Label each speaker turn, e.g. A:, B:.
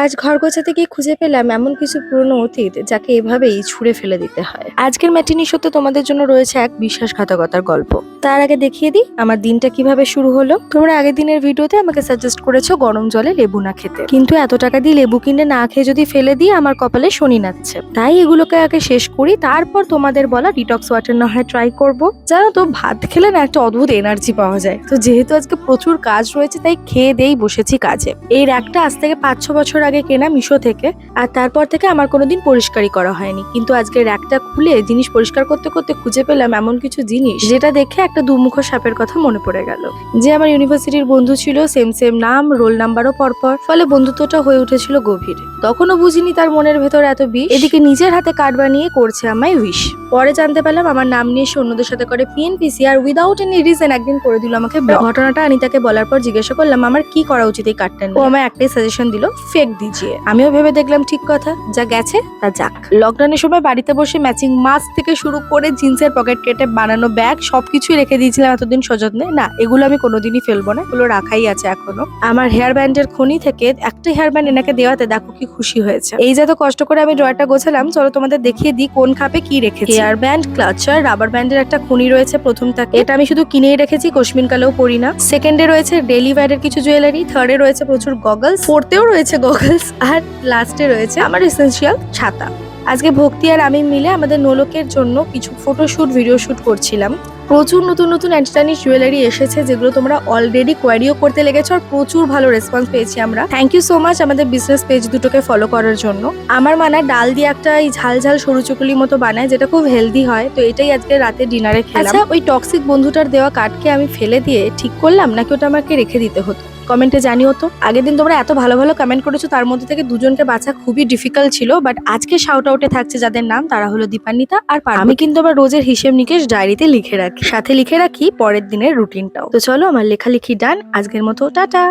A: আজ ঘর গোছাতে গিয়ে খুঁজে পেলাম এমন কিছু পুরনো অতীত যাকে এভাবেই ছুঁড়ে ফেলে দিতে হয়। আজকের ম্যাটিনি শোতে তোমাদের জন্য রয়েছে এক বিশ্বাসঘাতকতার গল্প। তার আগে দেখিয়ে দিই আমার দিনটা কিভাবে শুরু হলো। তোমরা আগের দিনের ভিডিওতে আমাকে সাজেস্ট করেছো গরম জলে লেবু না খেতে, কিন্তু এত টাকা দিয়ে লেবু কিনে না খেয়ে যদি ফেলে দিই আমার কপালে শনি নাচছে। তাই এগুলোকে আগে শেষ করি, তারপর তোমাদের বলা ডিটক্স ওয়াটার না হয় ট্রাই করব। জানো তো, ভাত খেলে না একটা অদ্ভুত এনার্জি পাওয়া যায়। তো যেহেতু আজকে প্রচুর কাজ রয়েছে তাই খেয়ে দিয়েই বসেছি কাজে। এই র্যাকটা আজ থেকে 5-6 বছর আগে কেনা মিশো থেকে, আর তারপর থেকে আমার কোনোদিন পরিষ্কারই করা হয়নি। কিন্তু আজকে র্যাকটা খুলে জিনিস পরিষ্কার করতে করতে খুঁজে পেলাম এমন কিছু জিনিস যেটা দেখে একটা দুমুখ সাপের কথা মনে পড়ে গেল। যে আমার ইউনিভার্সিটির বন্ধু ছিল, সেম সেম নাম, রোল নাম্বারও পরপর, ফলে বন্ধুত্বটা হয়ে উঠেছিল গভীর। তখনও বুঝিনি তার মনের ভেতর এত বিষ। এদিকে নিজের হাতে কার্ড বানিয়ে করছে আমায় উইশ। পরে জানতে পারলাম আমার নাম নিয়ে সে অন্যদের সাথে করে পিএনপিসি, আর উইদাউট এনি রিজন একদিন করে দিল আমাকে ব্লক। ঘটনাটা আনিতাকে বলার পর জিজ্ঞাসা করলাম আমার কি করা উচিত এই কার্ডটা নিয়ে। ও আমায় একটাই সাজেশন দিল, ফেক দিজিয়ে। আমিও ভেবে দেখলাম ঠিক কথা, যা গেছে তা যাক। লকডাউনের সময় বাড়িতে বসে ম্যাচিং মাস্ক থেকে শুরু করে জিন্সের পকেট কেটে বানানো ব্যাগ সবকিছুই রেখে দিয়েছিলাম এতদিন সযত্নে। না, এগুলো আমি কোনোদিনই ফেলবো না, এগুলো রাখাই আছে এখনো। আমার হেয়ার ব্যান্ডের খনি থেকে একটা হেয়ার ব্যান্ড এনাকে দেওয়াতে দেখো কি খুশি হয়েছে। এই যে এত কষ্ট করে আমি ড্রয়ারটা গোছালাম, চলো তোমাদের দেখিয়ে দিই কোন খাপে কি রেখেছি। হেয়ার ব্যান্ড, ক্লাচার, রাবার ব্যান্ডের একটা খনি রয়েছে প্রথম থেকে, এটা আমি শুধু কিনেই রেখেছি, কোশমিন কালেও পরি না। সেকেন্ডে রয়েছে ডেলি ওয়্যারের কিছু জুয়েলারি, থার্ডে রয়েছে প্রচুর গগলস, ফোর্থেও রয়েছে গগলস, আর লাস্টে রয়েছে আমার এসেনশিয়াল ছাতা। আজকে ভক্তি আর আমি মিলে আমাদের নোলকের জন্য কিছু ফটোশুট, ভিডিও শুট করছিলাম। প্রচুর নতুন নতুন অ্যান্টিটানিশ জুয়েলারি এসেছে যেগুলো তোমরা অলরেডি কোয়ারিও করতে লেগেছো, আর প্রচুর ভালো রেসপন্স পেয়েছি আমরা। থ্যাংক ইউ সো মাচ আমাদের বিজনেস পেজ দুটোকে ফলো করার জন্য। আমার মানা ডাল দিয়ে একটা এই ঝাল ঝাল সরু চুকুলি মতো বানায়, যেটা খুব হেলদি হয়। তো এটাই আজকে রাতে ডিনারে খেলাম। আচ্ছা, ওই টক্সিক বন্ধুটার দেওয়া কার্ডকে আমি ফেলে দিয়ে ঠিক করলাম নাকি ওটা আমাকে রেখে দিতে হতো? কমেন্টে জানিও তো। আগের দিন তোমরা এত ভালো ভালো কমেন্ট করেছো, তার মধ্যে থেকে দুজনকে বাছা খুবই ডিফিকাল্ট ছিল, বাট আজকে শাউট আউটে থাকছে যাদের নাম, তারা হলো দীপান্বিতা আর পারবতী। আমি কিন্তু আবার রোজের হিসেব নিকেশ ডায়েরিতে লিখে রাখি, সাথে লিখে রাখি পরের দিনের রুটিনটাও। তো চলো, আমার লেখালেখি ডান, আজকের মতো টাটা।